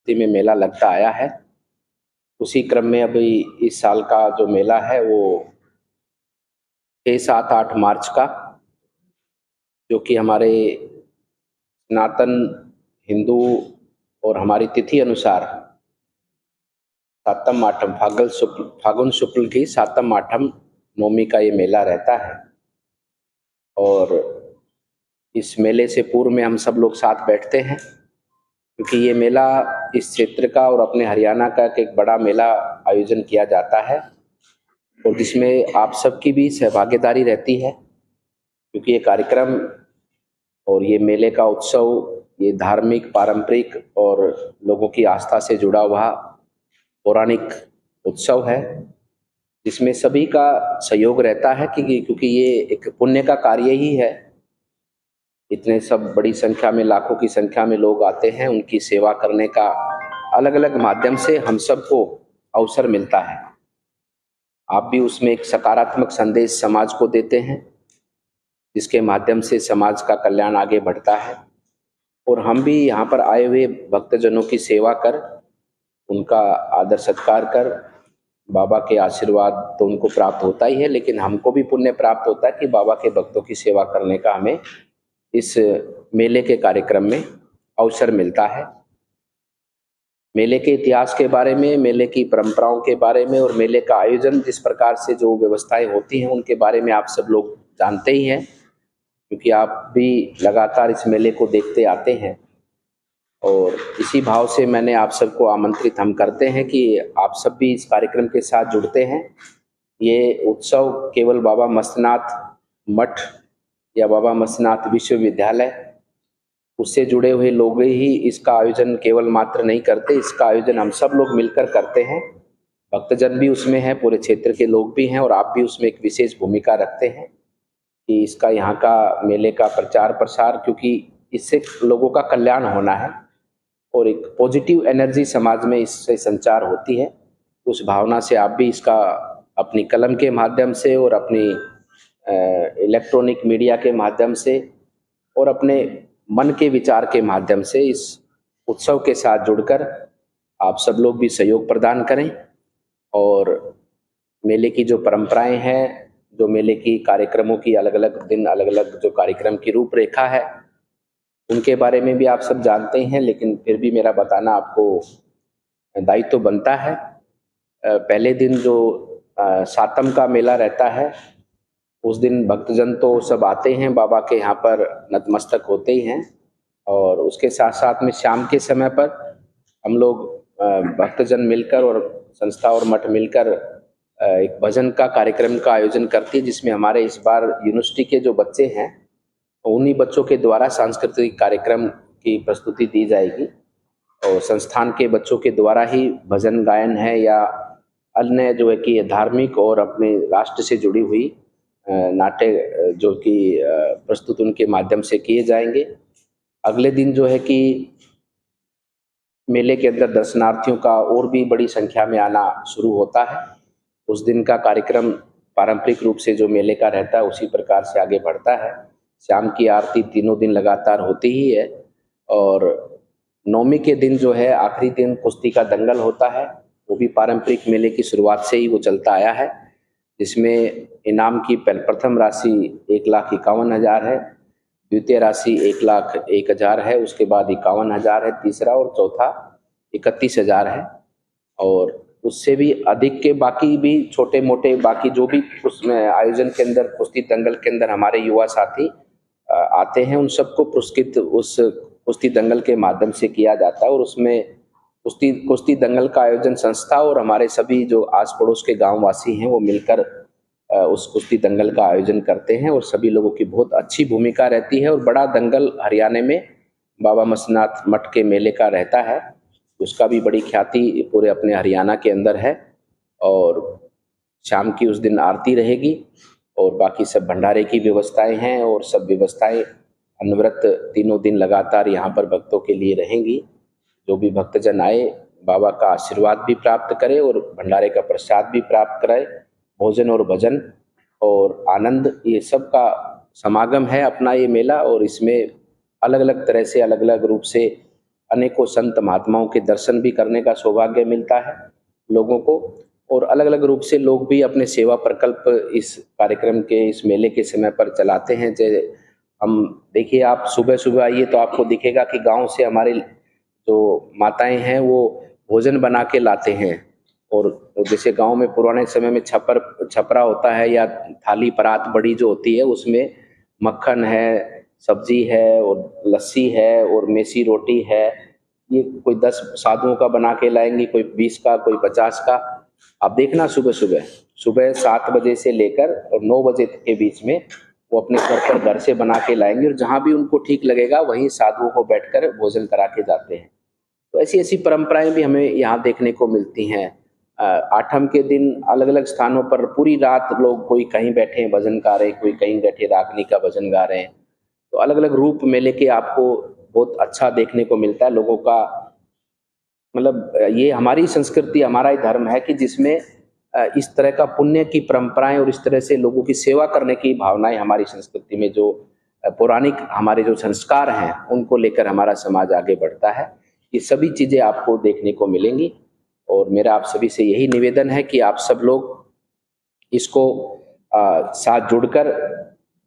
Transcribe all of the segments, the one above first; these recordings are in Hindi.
में मेला लगता आया है। उसी क्रम में अभी इस साल का जो मेला है वो 6, 7, 8 मार्च का, जो कि हमारे सनातन हिंदू और हमारी तिथि अनुसार सातम आठम फागुन शुक्ल की सातम आठम नवमी का ये मेला रहता है। और इस मेले से पूर्व में हम सब लोग साथ बैठते हैं, क्योंकि ये मेला इस क्षेत्र का और अपने हरियाणा का एक बड़ा मेला आयोजन किया जाता है और जिसमें आप सबकी भी सहभागीदारी रहती है, क्योंकि ये कार्यक्रम और ये मेले का उत्सव ये धार्मिक, पारंपरिक और लोगों की आस्था से जुड़ा हुआ पौराणिक उत्सव है, जिसमें सभी का सहयोग रहता है क्योंकि ये एक पुण्य का कार्य ही है। इतने सब बड़ी संख्या में, लाखों की संख्या में लोग आते हैं, उनकी सेवा करने का अलग अलग माध्यम से हम सबको अवसर मिलता है। आप भी उसमें एक सकारात्मक संदेश समाज को देते हैं, जिसके माध्यम से समाज का कल्याण आगे बढ़ता है। और हम भी यहाँ पर आए हुए भक्तजनों की सेवा कर, उनका आदर सत्कार कर, बाबा के आशीर्वाद तो उनको प्राप्त होता ही है, लेकिन हमको भी पुण्य प्राप्त होता है कि बाबा के भक्तों की सेवा करने का हमें इस मेले के कार्यक्रम में अवसर मिलता है। मेले के इतिहास के बारे में, मेले की परंपराओं के बारे में और मेले का आयोजन जिस प्रकार से जो व्यवस्थाएं होती हैं उनके बारे में आप सब लोग जानते ही हैं, क्योंकि आप भी लगातार इस मेले को देखते आते हैं। और इसी भाव से मैंने आप सबको आमंत्रित हम करते हैं कि आप सब भी इस कार्यक्रम के साथ जुड़ते हैं। ये उत्सव केवल बाबा मस्तनाथ मठ या बाबा मस्तनाथ विश्वविद्यालय उससे जुड़े हुए लोग ही इसका आयोजन केवल मात्र नहीं करते, इसका आयोजन हम सब लोग मिलकर करते हैं। भक्तजन भी उसमें हैं, पूरे क्षेत्र के लोग भी हैं और आप भी उसमें एक विशेष भूमिका रखते हैं कि इसका यहाँ का मेले का प्रचार प्रसार, क्योंकि इससे लोगों का कल्याण होना है और एक पॉजिटिव एनर्जी समाज में इससे संचार होती है। उस भावना से आप भी इसका अपनी कलम के माध्यम से और अपनी इलेक्ट्रॉनिक मीडिया के माध्यम से और अपने मन के विचार के माध्यम से इस उत्सव के साथ जुड़कर आप सब लोग भी सहयोग प्रदान करें। और मेले की जो परंपराएं हैं, जो मेले की कार्यक्रमों की अलग अलग दिन, अलग अलग जो कार्यक्रम की रूपरेखा है, उनके बारे में भी आप सब जानते हैं, लेकिन फिर भी मेरा बताना आपको दायित्व बनता है। पहले दिन जो सातम का मेला रहता है, उस दिन भक्तजन तो सब आते हैं, बाबा के यहाँ पर नतमस्तक होते ही हैं। और उसके साथ साथ में शाम के समय पर हम लोग भक्तजन मिलकर और संस्था और मठ मिलकर एक भजन का कार्यक्रम का आयोजन करती है, जिसमें हमारे इस बार यूनिवर्सिटी के जो बच्चे हैं उन्हीं बच्चों के द्वारा सांस्कृतिक कार्यक्रम की प्रस्तुति दी जाएगी और संस्थान के बच्चों के द्वारा ही भजन गायन है या अन्य जो है कि धार्मिक और अपने राष्ट्र से जुड़ी हुई नाट्य जो कि प्रस्तुत उनके माध्यम से किए जाएंगे। अगले दिन जो है कि मेले के अंदर दर्शनार्थियों का और भी बड़ी संख्या में आना शुरू होता है। उस दिन का कार्यक्रम पारंपरिक रूप से जो मेले का रहता है उसी प्रकार से आगे बढ़ता है। शाम की आरती तीनों दिन लगातार होती ही है और नवमी के दिन जो है आखिरी दिन कुश्ती का दंगल होता है, वो भी पारंपरिक मेले की शुरुआत से ही वो चलता आया है, जिसमें इनाम की प्रथम राशि 1,51,000 है, द्वितीय राशि 1,01,000 है, उसके बाद 51,000 है तीसरा और चौथा 31,000 है। और उससे भी अधिक के बाकी भी छोटे मोटे बाकी जो भी उसमें आयोजन के अंदर कुश्ती दंगल के अंदर हमारे युवा साथी आते हैं, उन सबको पुरस्कृत उस कुश्ती दंगल के माध्यम से किया जाता है। और उसमें कुश्ती दंगल का आयोजन संस्था और हमारे सभी जो आस पड़ोस के गाँव वासी हैं वो मिलकर उस कुश्ती दंगल का आयोजन करते हैं और सभी लोगों की बहुत अच्छी भूमिका रहती है। और बड़ा दंगल हरियाणा में बाबा मस्तनाथ मठ के मेले का रहता है, उसका भी बड़ी ख्याति पूरे अपने हरियाणा के अंदर है। और शाम की उस दिन आरती रहेगी और बाकी सब भंडारे की व्यवस्थाएं हैं और सब व्यवस्थाएं अनवरत तीनों दिन लगातार यहाँ पर भक्तों के लिए रहेंगी। जो भी भक्तजन आए बाबा का आशीर्वाद भी प्राप्त करे और भंडारे का प्रसाद भी प्राप्त कराए। भोजन और भजन और आनंद ये सब का समागम है अपना ये मेला। और इसमें अलग अलग तरह से अलग अलग रूप से अनेकों संत महात्माओं के दर्शन भी करने का सौभाग्य मिलता है लोगों को। और अलग अलग रूप से लोग भी अपने सेवा प्रकल्प इस कार्यक्रम के, इस मेले के समय पर चलाते हैं। जैसे हम देखिए, आप सुबह सुबह आइए तो आपको दिखेगा कि गांव से हमारे जो माताएं हैं वो भोजन बना के लाते हैं। और जैसे गांव में पुराने समय में छपरा होता है या थाली परात बड़ी जो होती है, उसमें मक्खन है, सब्जी है और लस्सी है और मेसी रोटी है। ये कोई 10 साधुओं का बना के लाएंगे, कोई 20 का, कोई 50 का। आप देखना सुबह 7 बजे से लेकर और 9 बजे के बीच में वो अपने घर से बना के लाएंगे और जहाँ भी उनको ठीक लगेगा वहीं साधुओं को बैठकर भोजन करा के जाते हैं। तो ऐसी ऐसी परंपराएं भी हमें यहाँ देखने को मिलती हैं। आठम के दिन अलग अलग स्थानों पर पूरी रात लोग, कोई कहीं बैठे भजन गा रहे हैं, कोई कहीं बैठे रागनी का भजन गा रहे हैं। तो अलग अलग रूप मेले के आपको बहुत अच्छा देखने को मिलता है लोगों का। मतलब ये हमारी संस्कृति, हमारा ही धर्म है कि जिसमें इस तरह का पुण्य की परंपराएं और इस तरह से लोगों की सेवा करने की भावनाएं हमारी संस्कृति में, जो पौराणिक हमारे जो संस्कार हैं उनको लेकर हमारा समाज आगे बढ़ता है। ये सभी चीजें आपको देखने को मिलेंगी और मेरा आप सभी से यही निवेदन है कि आप सब लोग इसको साथ जुड़कर,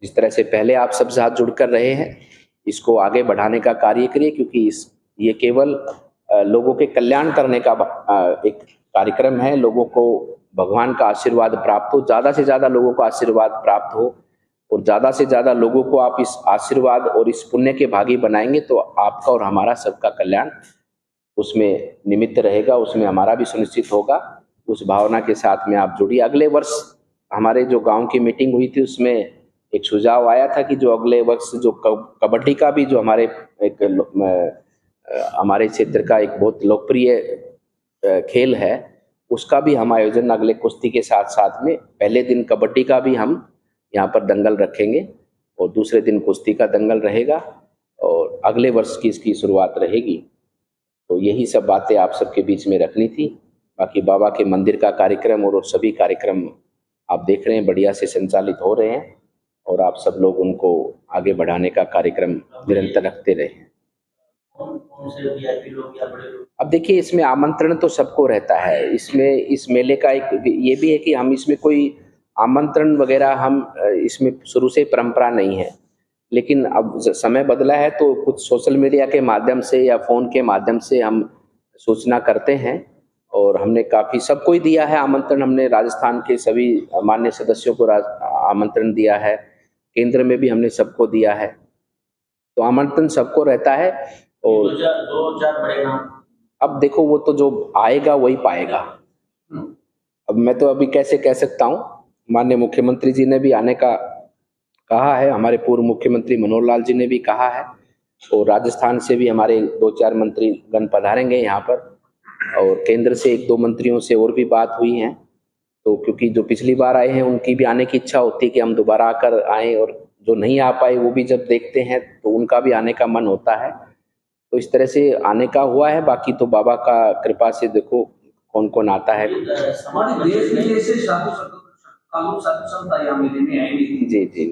जिस तरह से पहले आप सब साथ जुड़कर रहे हैं, इसको आगे बढ़ाने का कार्य करिए, क्योंकि ये केवल लोगों के कल्याण करने का एक कार्यक्रम है। लोगों को भगवान का आशीर्वाद प्राप्त हो, ज़्यादा से ज़्यादा लोगों को आशीर्वाद प्राप्त हो और ज़्यादा से ज़्यादा लोगों को आप इस आशीर्वाद और इस पुण्य के भागी बनाएंगे तो आपका और हमारा सबका कल्याण उसमें निमित्त रहेगा, उसमें हमारा भी सुनिश्चित होगा। उस भावना के साथ में आप जुड़िए। अगले वर्ष हमारे जो गांव की मीटिंग हुई थी उसमें एक सुझाव आया था कि जो अगले वर्ष जो कबड्डी का भी, जो हमारे क्षेत्र का एक बहुत लोकप्रिय खेल है, उसका भी हम आयोजन अगले कुश्ती के साथ साथ में पहले दिन कबड्डी का भी हम यहाँ पर दंगल रखेंगे और दूसरे दिन कुश्ती का दंगल रहेगा और अगले वर्ष की इसकी शुरुआत रहेगी। तो यही सब बातें आप सबके बीच में रखनी थी। बाकी बाबा के मंदिर का कार्यक्रम और सभी कार्यक्रम आप देख रहे हैं बढ़िया से संचालित हो रहे हैं और आप सब लोग उनको आगे बढ़ाने का कार्यक्रम निरंतर रखते रहे। अब देखिए, इसमें आमंत्रण तो सबको रहता है। इसमें इस मेले का एक ये भी है कि हम इसमें कोई आमंत्रण वगैरह, हम इसमें शुरू से परंपरा नहीं है, लेकिन अब समय बदला है तो कुछ सोशल मीडिया के माध्यम से या फ़ोन के माध्यम से हम सूचना करते हैं और हमने काफ़ी सबको ही दिया है आमंत्रण। हमने राजस्थान के सभी मान्य सदस्यों को आमंत्रण दिया है, केंद्र में भी हमने सबको दिया है, तो आमंत्रण सबको रहता है। और 2-4 बड़े नाम, अब देखो वो तो जो आएगा वही पाएगा। अब मैं तो अभी कैसे कह सकता हूँ, माननीय मुख्यमंत्री जी ने भी आने का कहा है, हमारे पूर्व मुख्यमंत्री मनोहर लाल जी ने भी कहा है और राजस्थान से भी हमारे 2-4 मंत्री गण पधारेंगे यहाँ पर और केंद्र से 1-2 मंत्रियों से और भी बात हुई है। तो क्योंकि जो पिछली बार आए हैं उनकी भी आने की इच्छा होती है कि हम दोबारा आकर आएँ, और जो नहीं आ पाए वो भी जब देखते हैं तो उनका भी आने का मन होता है। तो इस तरह से आने का हुआ है। बाकी तो बाबा का कृपा से देखो कौन कौन आता है। हमारे देश विदेश से जी जी,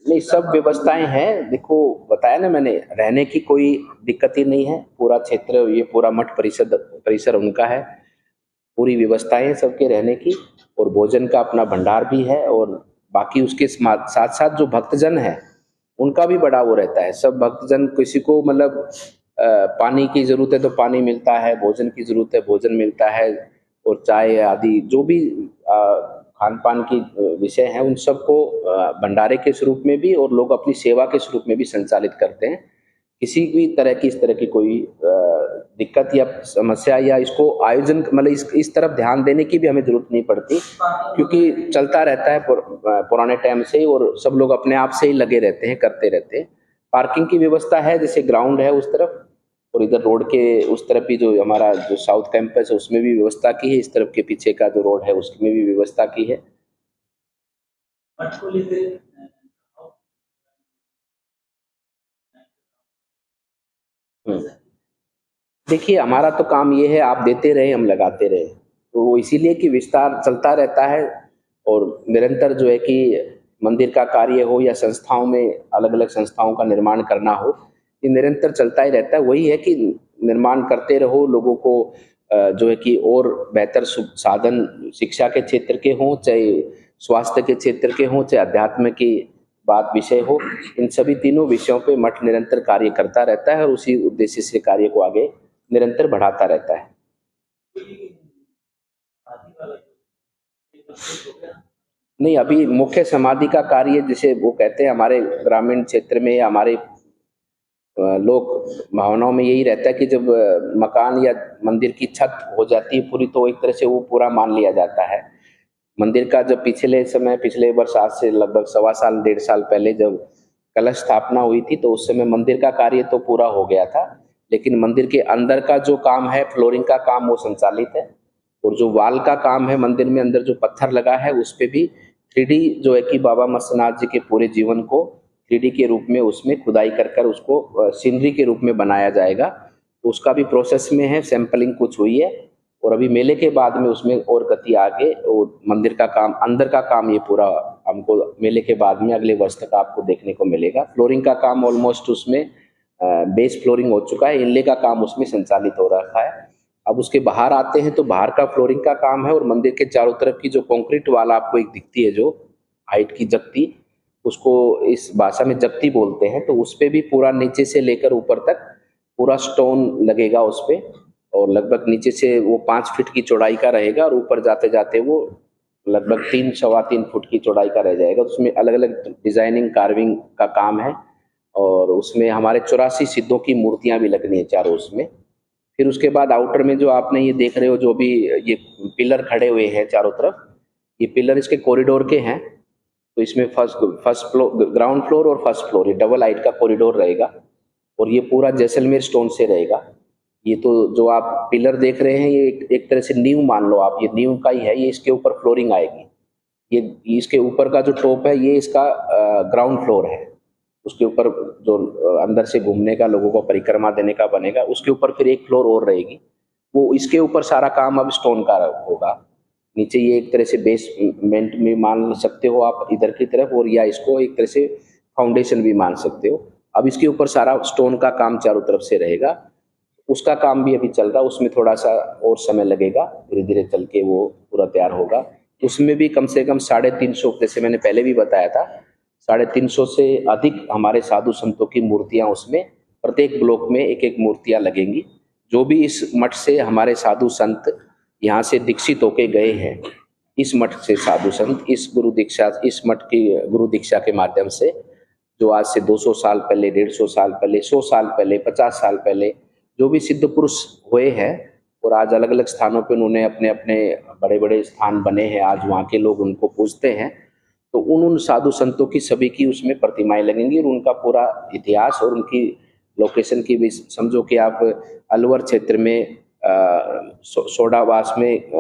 नहीं सब व्यवस्थाएं हैं। देखो बताया ना मैंने, रहने की कोई दिक्कत ही नहीं है। पूरा क्षेत्र, ये पूरा मठ परिसर उनका है, पूरी व्यवस्थाएं हैं सबके रहने की और भोजन का अपना भंडार भी है। और बाकी उसके साथ साथ जो भक्तजन है उनका भी बड़ा वो रहता है। सब भक्तजन, किसी को मतलब पानी की जरूरत है तो पानी मिलता है, भोजन की जरूरत है भोजन मिलता है, और चाय आदि जो भी खान पान की विषय है उन सबको भंडारे के स्वरूप में भी और लोग अपनी सेवा के स्वरूप में भी संचालित करते हैं। किसी भी तरह की इस तरह की कोई दिक्कत या समस्या या इसको आयोजन मतलब इस तरफ ध्यान देने की भी हमें जरूरत नहीं पड़ती, क्योंकि चलता रहता है पुराने टाइम से ही और सब लोग अपने आप से ही लगे रहते हैं, करते रहते हैं। पार्किंग की व्यवस्था है, जैसे ग्राउंड है उस तरफ और इधर रोड के उस तरफ भी जो हमारा जो साउथ कैंपस है उसमें भी व्यवस्था की है, इस तरफ के पीछे का जो रोड है उसमें भी व्यवस्था की है। देखिए, हमारा तो काम ये है, आप देते रहे हम लगाते रहे, तो वो इसीलिए कि विस्तार चलता रहता है और निरंतर जो है कि मंदिर का कार्य हो या संस्थाओं में अलग अलग संस्थाओं का निर्माण करना हो, ये निरंतर चलता ही रहता है। वही है कि निर्माण करते रहो, लोगों को जो है कि और बेहतर साधन शिक्षा के क्षेत्र के हों, चाहे स्वास्थ्य के क्षेत्र के हों, चाहे अध्यात्म की बात विषय हो, इन सभी तीनों विषयों पे मठ निरंतर कार्य करता रहता है और उसी उद्देश्य से कार्य को आगे निरंतर बढ़ाता रहता है। नहीं, अभी मुख्य समाधि का कार्य जिसे वो कहते हैं, हमारे ग्रामीण क्षेत्र में या हमारे लोक भावनाओं में यही रहता है कि जब मकान या मंदिर की छत हो जाती है पूरी, तो एक तरह से वो पूरा मान लिया जाता है। मंदिर का जब पिछले वर्ष आज से लगभग 1.25 1.5 साल पहले जब कलश स्थापना हुई थी, तो उस समय मंदिर का कार्य तो पूरा हो गया था, लेकिन मंदिर के अंदर का जो काम है, फ्लोरिंग का काम, वो संचालित है। और जो वाल का काम है, मंदिर में अंदर जो पत्थर लगा है उस पे भी 3D जो है कि बाबा मत्स्यनाथ जी के पूरे जीवन को 3D के रूप में उसमें खुदाई कर उसको सीनरी के रूप में बनाया जाएगा। तो उसका भी प्रोसेस में है, सैंपलिंग कुछ हुई है और अभी मेले के बाद में उसमें और गति आगे, वो मंदिर का काम, अंदर का काम ये पूरा हमको मेले के बाद में अगले वर्ष तक आपको देखने को मिलेगा। फ्लोरिंग का काम ऑलमोस्ट उसमें बेस फ्लोरिंग हो चुका है, इनले का काम उसमें संचालित हो रखा है। अब उसके बाहर आते हैं तो बाहर का फ्लोरिंग का काम है और मंदिर के चारों तरफ की जो कंक्रीट वाल आपको एक दिखती है, जो हाइट की जगती, उसको इस भाषा में जगती बोलते हैं, तो उस पे भी पूरा नीचे से लेकर ऊपर तक पूरा स्टोन लगेगा उस पे, और लगभग नीचे से वो 5 फीट की चौड़ाई का रहेगा और ऊपर जाते जाते वो लगभग 3 सवा 3 फुट की चौड़ाई का रह जाएगा। उसमें अलग अलग डिजाइनिंग कार्विंग का काम है और उसमें हमारे 84 सिद्धों की मूर्तियां भी लगनी है चारों उसमें। फिर उसके बाद आउटर में जो आपने ये देख रहे हो, जो भी ये पिलर खड़े हुए हैं चारों तरफ, ये पिलर इसके कॉरिडोर के हैं। तो इसमें फर्स्ट फ्लोर, ग्राउंड फ्लोर और फर्स्ट फ्लोर, ये डबल हाइट का कॉरिडोर रहेगा और ये पूरा जैसलमेर स्टोन से रहेगा। ये तो जो आप पिलर देख रहे हैं, ये एक तरह से नींव मान लो आप, ये नींव का ही है, ये इसके ऊपर फ्लोरिंग आएगी। ये इसके ऊपर का जो टॉप है, ये इसका ग्राउंड फ्लोर है। उसके ऊपर जो अंदर से घूमने का, लोगों को परिक्रमा देने का बनेगा, उसके ऊपर फिर एक फ्लोर और रहेगी। वो इसके ऊपर सारा काम अब स्टोन का होगा। नीचे ये एक तरह से बेसमेंट में मान सकते हो आप इधर की तरफ, और या इसको एक तरह से फाउंडेशन भी मान सकते हो। अब इसके ऊपर सारा स्टोन का काम चारों तरफ से रहेगा। उसका काम भी अभी चल रहा है, उसमें थोड़ा सा और समय लगेगा, धीरे धीरे चल के वो पूरा तैयार होगा। उसमें भी कम से कम 350, जैसे मैंने पहले भी बताया था, 350 से अधिक हमारे साधु संतों की मूर्तियां, उसमें प्रत्येक ब्लॉक में एक एक मूर्तियां लगेंगी। जो भी इस मठ से हमारे साधु संत यहाँ से दीक्षित होके गए हैं, इस मठ से साधु संत इस गुरु दीक्षा, इस मठ की गुरु दीक्षा के माध्यम से, जो आज से 200 साल पहले, 150 साल पहले, 100 साल पहले, 50 साल पहले जो भी सिद्ध पुरुष हुए हैं और आज अलग अलग स्थानों पे उन्होंने अपने अपने बड़े बड़े स्थान बने हैं, आज वहाँ के लोग उनको पूजते हैं, तो उन साधु संतों की सभी की उसमें प्रतिमाएं लगेंगी और उनका पूरा इतिहास और उनकी लोकेशन की भी, समझो कि आप अलवर क्षेत्र में सोडावास में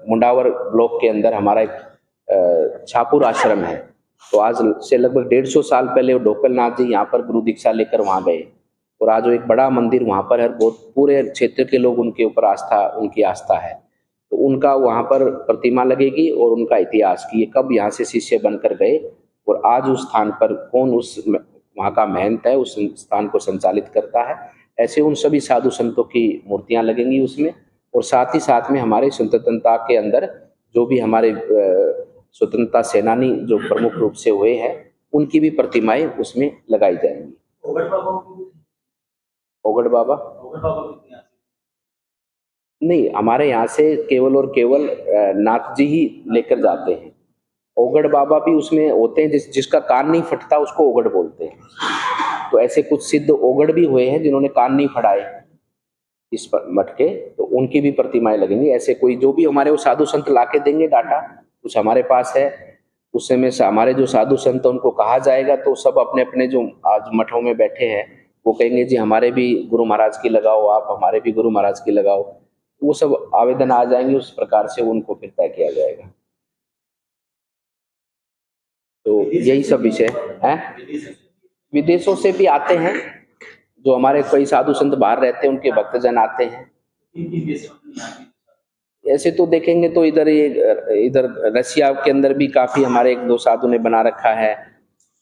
मुंडावर ब्लॉक के अंदर हमारा एक छापुर आश्रम है। तो आज से लगभग 150 साल पहले वो ढोकलनाथ जी यहाँ पर गुरु दीक्षा लेकर वहाँ गए और आज वो एक बड़ा मंदिर वहाँ पर है। बहुत पूरे क्षेत्र के लोग उनके ऊपर उनकी आस्था है। तो उनका वहाँ पर प्रतिमा लगेगी और उनका इतिहास कि ये कब यहाँ से शिष्य बनकर गए और आज उस स्थान पर कौन उस वहाँ का महंत है, उस स्थान को संचालित करता है। ऐसे उन सभी साधु संतों की मूर्तियां लगेंगी उसमें, और साथ ही साथ में हमारे स्वतंत्रता के अंदर जो भी हमारे स्वतंत्रता सेनानी जो प्रमुख रूप से हुए हैं, उनकी भी प्रतिमाएं उसमें लगाई जाएंगी। ओगड़ बाबा नहीं, हमारे यहाँ से केवल और केवल नाथ जी ही लेकर जाते हैं। ओगड़ बाबा भी उसमें होते हैं, जिसका कान नहीं फटता उसको ओगड़ बोलते हैं। तो ऐसे कुछ सिद्ध ओगड़ भी हुए हैं जिन्होंने कान नहीं फटाए इस मठ के, तो उनकी भी प्रतिमाएं लगेंगी। ऐसे कोई जो भी हमारे वो साधु संत लाके देंगे डाटा, कुछ हमारे पास है, उस समय से हमारे जो साधु संत उनको कहा जाएगा, तो सब अपने अपने जो आज मठों में बैठे हैं वो कहेंगे जी हमारे भी गुरु महाराज की लगाओ, आप हमारे भी गुरु महाराज की लगाओ। वो सब आवेदन आ जाएंगे, उस प्रकार से उनको फिर तय किया जाएगा। तो यही सब विषय है। विदेशों से भी आते हैं, जो हमारे कई साधु संत बाहर रहते हैं उनके भक्तजन आते हैं। ऐसे तो देखेंगे तो इधर रशिया के अंदर भी काफी हमारे 1-2 साधु ने बना रखा है,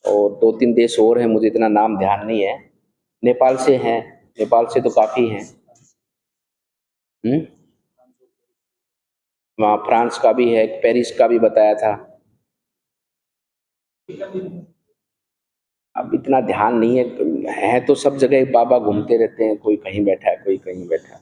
और 2-3 देश और हैं, मुझे इतना नाम ध्यान नहीं है। नेपाल से हैं, नेपाल से तो काफ़ी हैं। वहाँ फ्रांस का भी है, पेरिस का भी बताया था। अब इतना ध्यान नहीं है तो सब जगह बाबा घूमते रहते हैं, कोई कहीं बैठा है कोई कहीं बैठा है।